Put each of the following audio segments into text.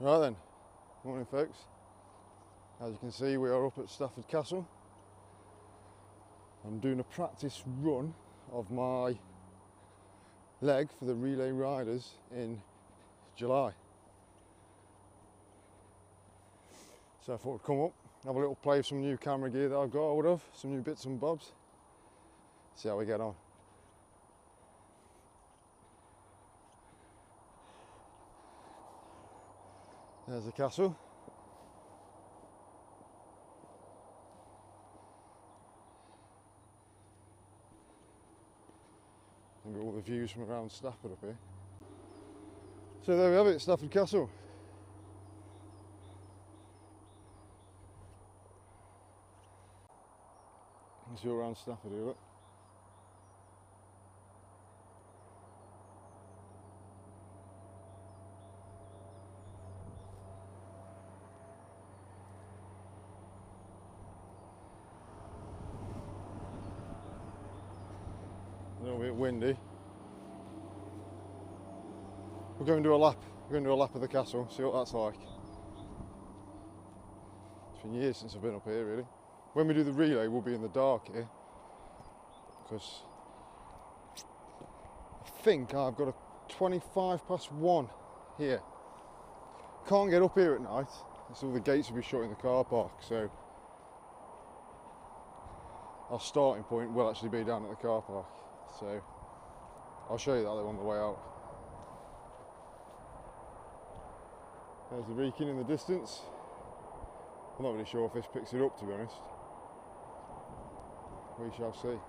Right then, morning folks. As you can see, we are up at Stafford Castle. I'm doing a practice run of my leg for the relay riders in July. So I thought I'd come up, have a little play with some new camera gear that I've got hold of, some new bits and bobs, see how we get on. There's the castle. And got all the views from around Stafford up here. So there we have it, Stafford Castle. You can see all around Stafford here, look. A little bit windy. We're going to do a lap. We're going to do a lap of the castle, see what that's like. It's been years since I've been up here, really. When we do the relay, we'll be in the dark here, because I think I've got a 1:25 here. Can't get up here at night, so all the gates will be shut in the car park, so our starting point will actually be down at the car park. So I'll show you that on the way out. There's the Wrekin in the distance. I'm not really sure if this picks it up, to be honest. We shall see.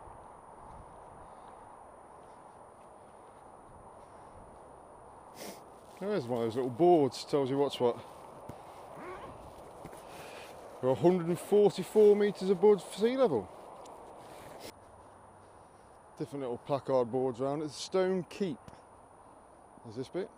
There's one of those little boards, tells you what's what. We're 144 metres above sea level. Different little placard boards around. It's Stone Keep. There's this bit.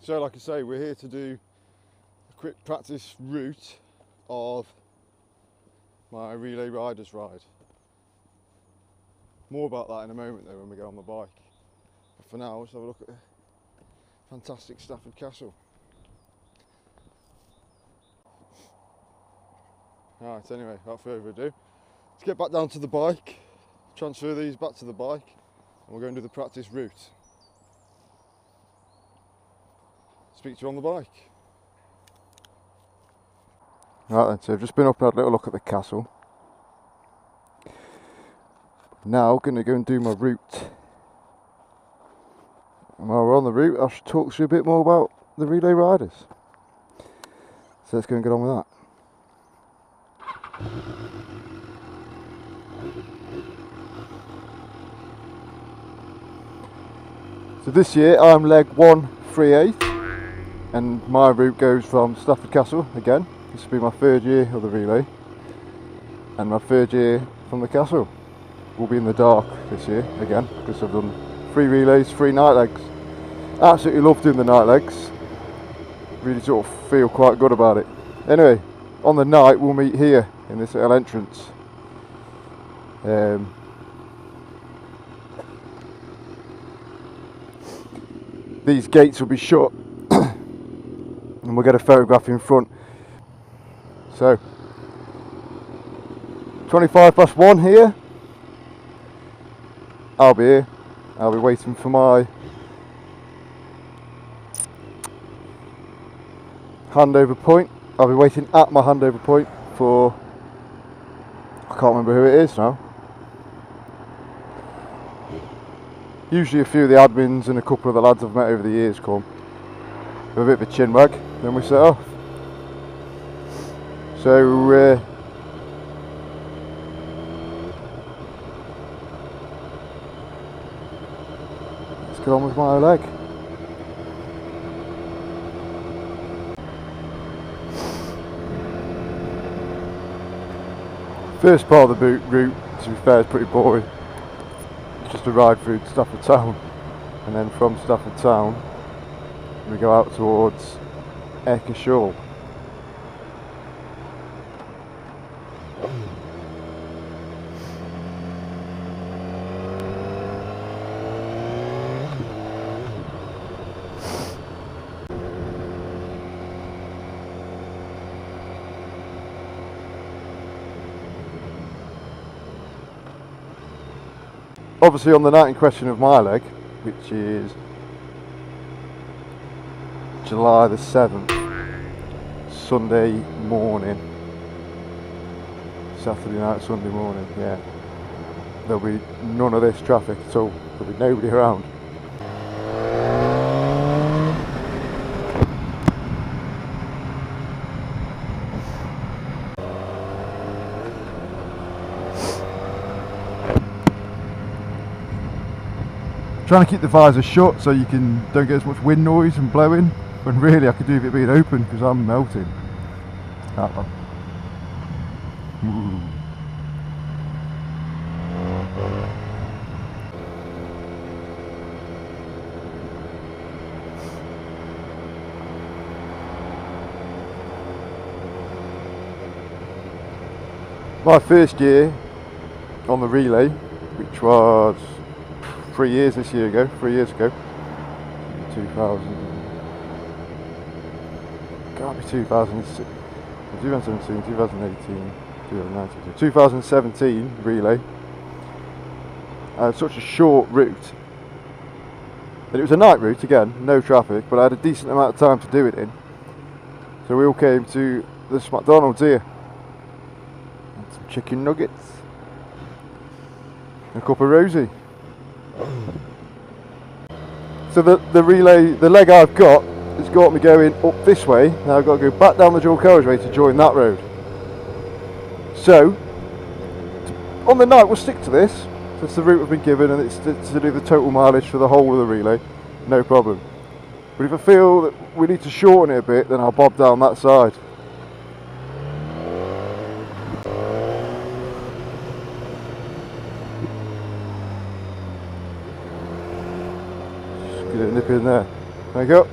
So like I say, we're here to do a quick practice route of my relay riders ride. More about that in a moment though when we get on the bike. But for now, let's have a look at the fantastic Stafford Castle. Alright, anyway, without further ado, let's get back down to the bike, transfer these back to the bike, and we're going to do the practice route. Speak to you on the bike. Right then, so I've just been up and had a little look at the castle. Now I'm going to go and do my route. And while we're on the route, I should talk to you a bit more about the relay riders. So let's go and get on with that. So this year I'm leg 138. And my route goes from Stafford Castle again. This will be my third year of the relay, and my third year from the castle. We'll be in the dark this year again, because I've done 3 relays, 3 night legs. Absolutely love doing the night legs. Really sort of feel quite good about it. Anyway, on the night we'll meet here in this little entrance. These gates will be shut. And we'll get a photograph in front. So 1:25 here. I'll be here. I'll be waiting for my handover point. I'll be waiting at my handover point for, I can't remember who it is now. Usually a few of the admins and a couple of the lads I've met over the years come. With a bit of a chin wag, then we set off. So let's get on with my leg. First part of the route, to be fair, is pretty boring. It's just a ride through Stafford town, and then from Stafford town we go out towards Akeman. Obviously on the night in question of my leg, which is July the 7th, Sunday morning, Saturday night, Sunday morning, yeah, there'll be none of this traffic at all, there'll be nobody around. Trying to keep the visor shut so you don't get as much wind noise and blowing, when really I could do with it being open because I'm melting. That one. Ooh. My first year on the relay, which was 3 years ago, 2000, can't be 2006, 2017, 2018, 2019, 2017 relay. I had such a short route, and it was a night route again, no traffic, but I had a decent amount of time to do it in. So we all came to this McDonald's here, and some chicken nuggets, and a cup of rosé. So the relay, the leg I've got, has got me going up this way. Now I've got to go back down the dual carriageway to join that road. So on the night we'll stick to this. That's the route we've been given, and it's to do the total mileage for the whole of the relay, no problem. But if I feel that we need to shorten it a bit, then I'll bob down that side. Nip in there. There you go.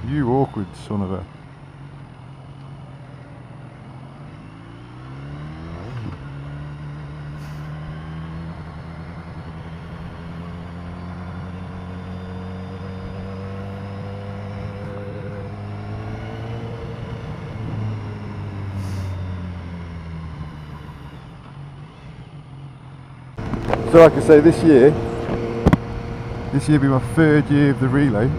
You awkward son of a... So like I say, this year will be my 3rd year of the relay.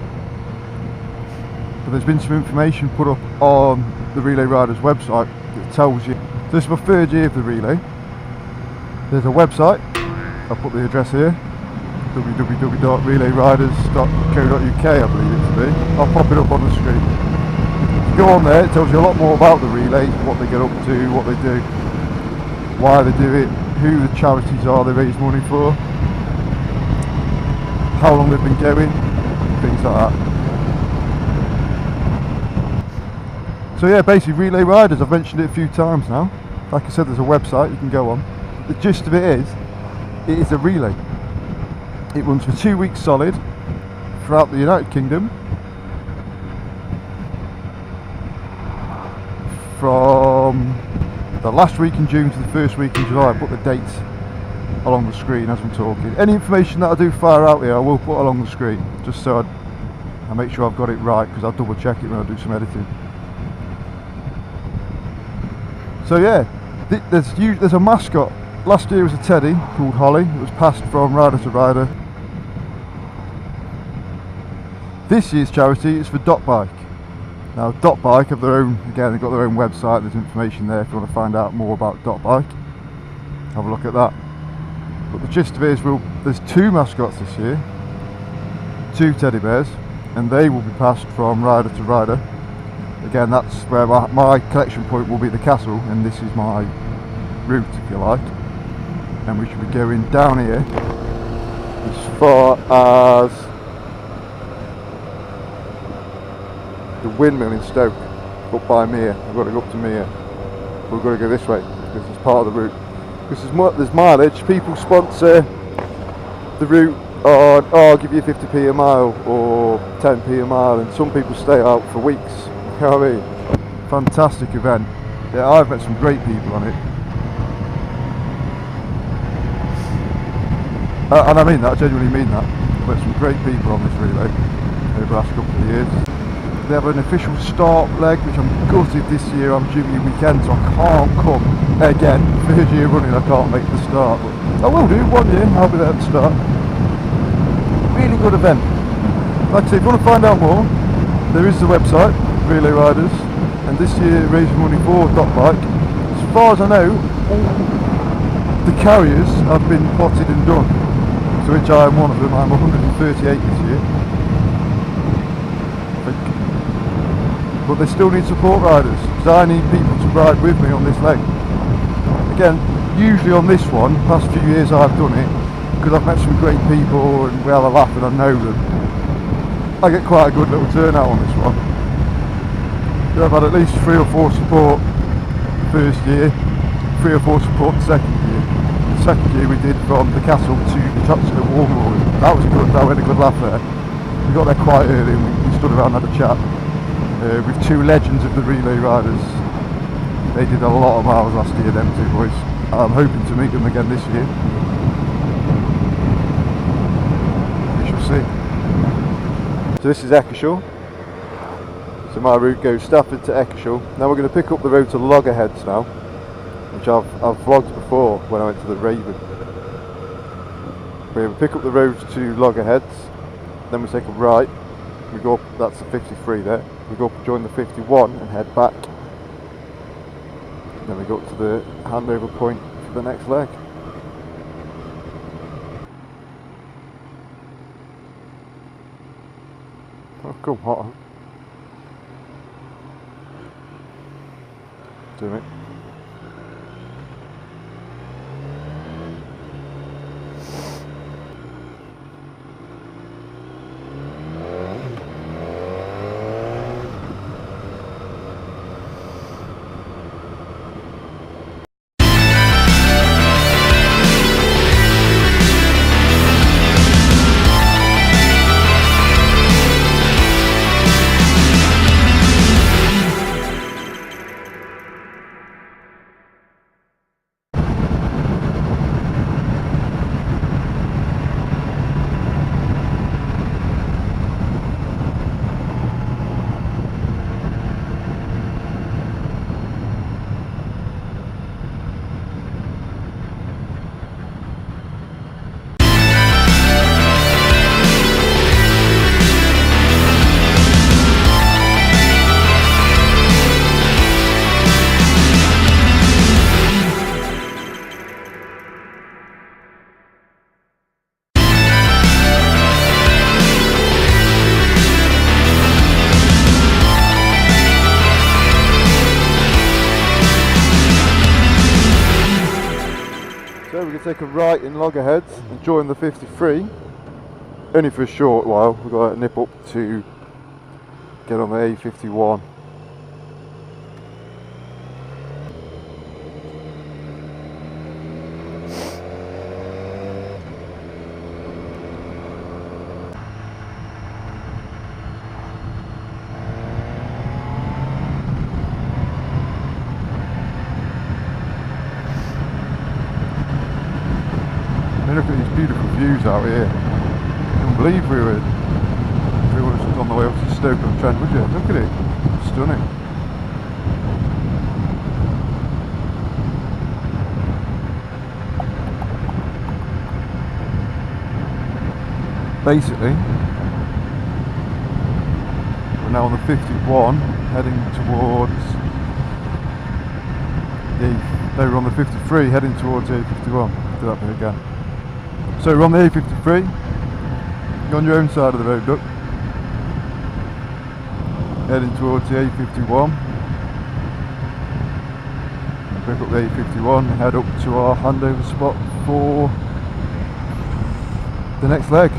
But there's been some information put up on the Relay Riders website that tells you. So this is my 3rd year of the relay. There's a website, I'll put the address here, www.relayriders.co.uk I believe it to be. I'll pop it up on the screen. If you go on there, it tells you a lot more about the relay, what they get up to, what they do, why they do it, who the charities are they raise money for, how long they've been going, things like that. So yeah, basically Relay Riders, I've mentioned it a few times now. Like I said, there's a website you can go on. The gist of it is a relay. It runs for 2 weeks solid throughout the United Kingdom, from the last week in June to the first week in July. I put the dates along the screen as I'm talking. Any information that I do fire out here I will put along the screen, just so I make sure I've got it right, because I'll double check it when I do some editing. So yeah, There's a mascot. Last year was a teddy called Holly. It was passed from rider to rider. This year's charity is for Dot Bike. Now Dot Bike have their own, again they've got their own website, there's information there if you want to find out more about Dot Bike. Have a look at that. But the gist of it is there's 2 mascots this year, 2 teddy bears, and they will be passed from rider to rider. Again, that's where my collection point will be the castle, and this is my route if you like. And we should be going down here as far as the windmill in Stoke, up by Mere. We've got to go up to Mere. We've got to go this way because it's part of the route. Because there's mileage. People sponsor the route on, oh, I'll give you 50p a mile or 10p a mile, and some people stay out for weeks. You know what I mean? Fantastic event. Yeah, I've met some great people on it. And I mean that, I genuinely mean that. I've met some great people on this relay over the last couple of years. They have an official start leg, which I'm gutted this year. I'm Jimmy weekend, so I can't come again. 3rd year running, I can't make the start. But I will do, 1 year, I'll be there at the start. Really good event. Like I say, if you want to find out more, there is the website, Relay Riders, and this year raising money for Dot Bike. As far as I know, all the carriers have been plotted and done, to which I am one of them. I'm 138 this year. But they still need support riders, because I need people to ride with me on this leg. Again, usually on this one, past few years I've done it, because I've met some great people and we have a laugh and I know them. I get quite a good little turnout on this one. I've had at least 3 or 4 support the first year, 3 or 4 support the second year. The second year we did from the castle to the top to the wall. That was good, we had a good laugh there. We got there quite early and we stood around and had a chat. With 2 legends of the relay riders. They did a lot of miles last year, them 2 boys. I'm hoping to meet them again this year. We shall see. So this is Akershaw. So my route goes Stafford to Akershaw. Now we're going to pick up the road to Loggerheads now, which I've vlogged before when I went to the Raven. We pick up the road to Loggerheads, then we take a right. We go up, that's the 53 there. We go up, join the 51 and head back. Then we go up to the handover point for the next leg. Oh, come on. Doing it. So we're going to take a right in Loggerheads and join the 53, only for a short while. We've got to nip up to get on the A51. Look at these beautiful views out here. I couldn't believe we were just on the way up to Stoke-on-Trent, would you? Look at it. Stunning. basically, we're now on the 51, heading towards no, we're on the 53, heading towards the A51. Do that bit again. So we're on the A53. You're on your own side of the road, look. Heading towards the A51. Pick up the A51, head up to our handover spot for the next leg.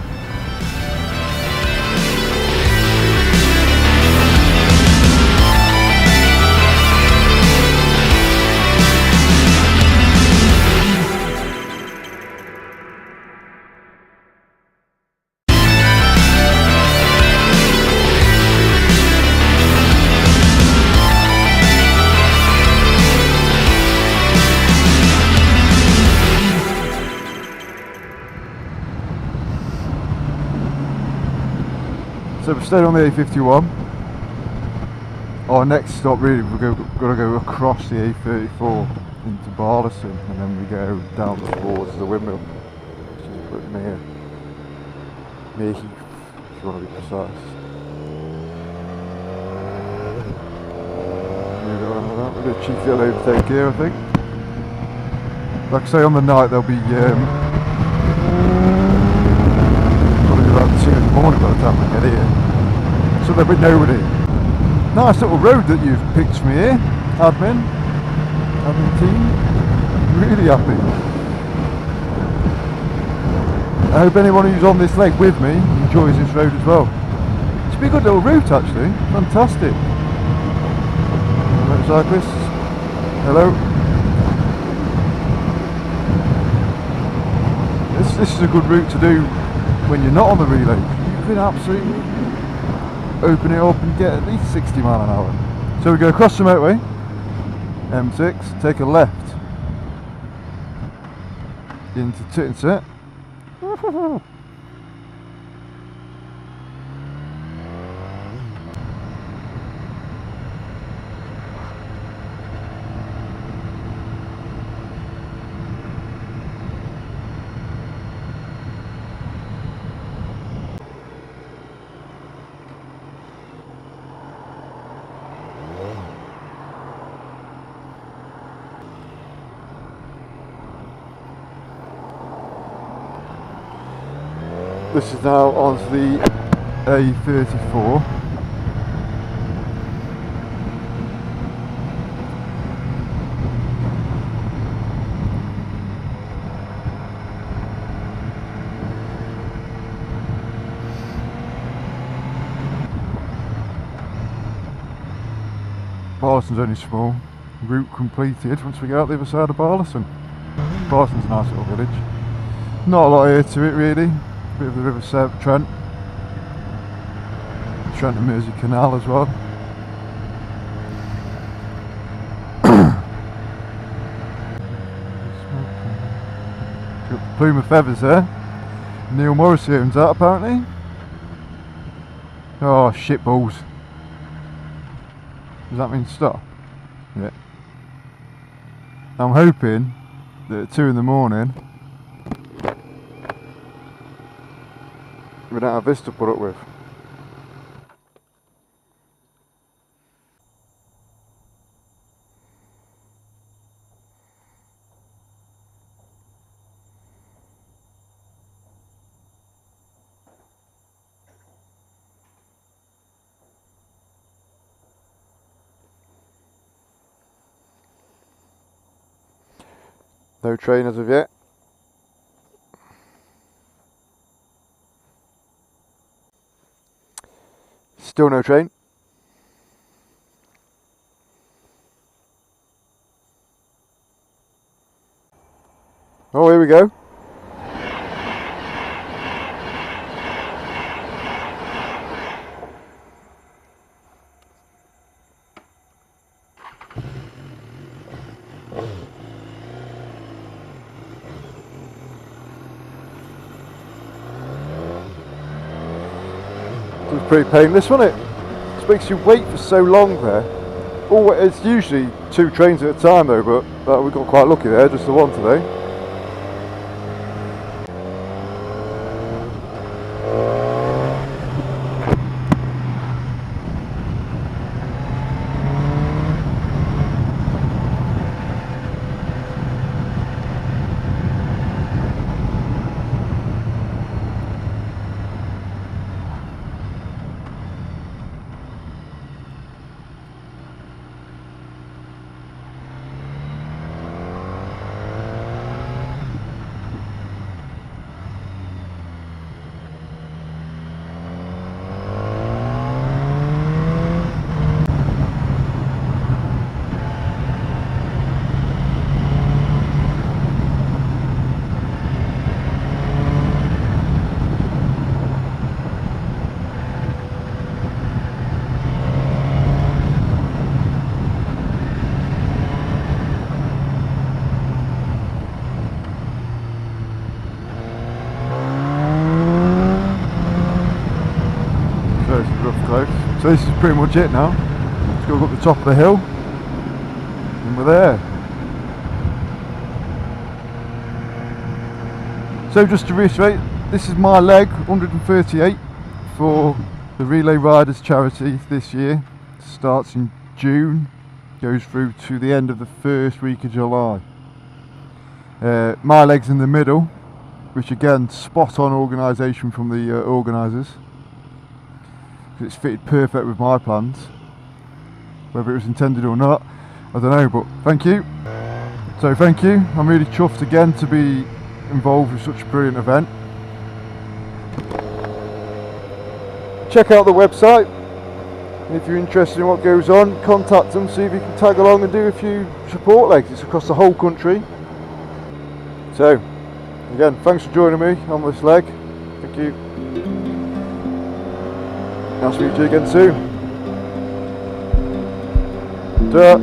So we've stayed on the A51. Our next stop really, we're going to go across the A34 into Barlison, and then we go down towards the windmill, which is pretty near Heath, if you want to be precise. We're going to cheeky little overtake here, I think. Like I say, on the night there'll be about 2 in the morning by the time I get here, so there'll be nobody. Nice little road that you've picked for me here, admin team, really happy. I hope anyone who's on this leg with me enjoys this road as well. It's been a good little route actually, fantastic. Motorcyclists, hello. This is a good route to do when you're not on the relay. You can absolutely open it up and get at least 60 mile an hour. So we go across the motorway, M6, take a left into Tittenset. This is now onto the A34. Barlison's only small. Route completed once we get out the other side of Barlison. Barlison's a nice little village. Not a lot here to it really. Bit of the River Trent and Mersey Canal as well. Got the plume of feathers there. Neil Morrissey owns that apparently. Oh, shit balls. Does that mean stop? Yeah. I'm hoping that at 2 in the morning we don't have this to put up with. No train as of yet. Still no train. Oh, here we go. It was pretty painless, wasn't it? It makes you wait for so long there. Oh, it's usually 2 trains at a time though, but we got quite lucky there, just the one today. So this is pretty much it now. Let's go up the top of the hill and we're there. So just to reiterate, this is my leg 138 for the Relay Riders charity this year. It starts in June, goes through to the end of the first week of July. My leg's in the middle, which again, spot on organisation from the organisers. It's fitted perfect with my plans. Whether it was intended or not, I don't know, but thank you. So thank you, I'm really chuffed again to be involved with such a brilliant event. Check out the website, and if you're interested in what goes on, contact them, see if you can tag along and do a few support legs. It's across the whole country. So again, thanks for joining me on this leg. Thank you. I'll speak to you again soon. Ta.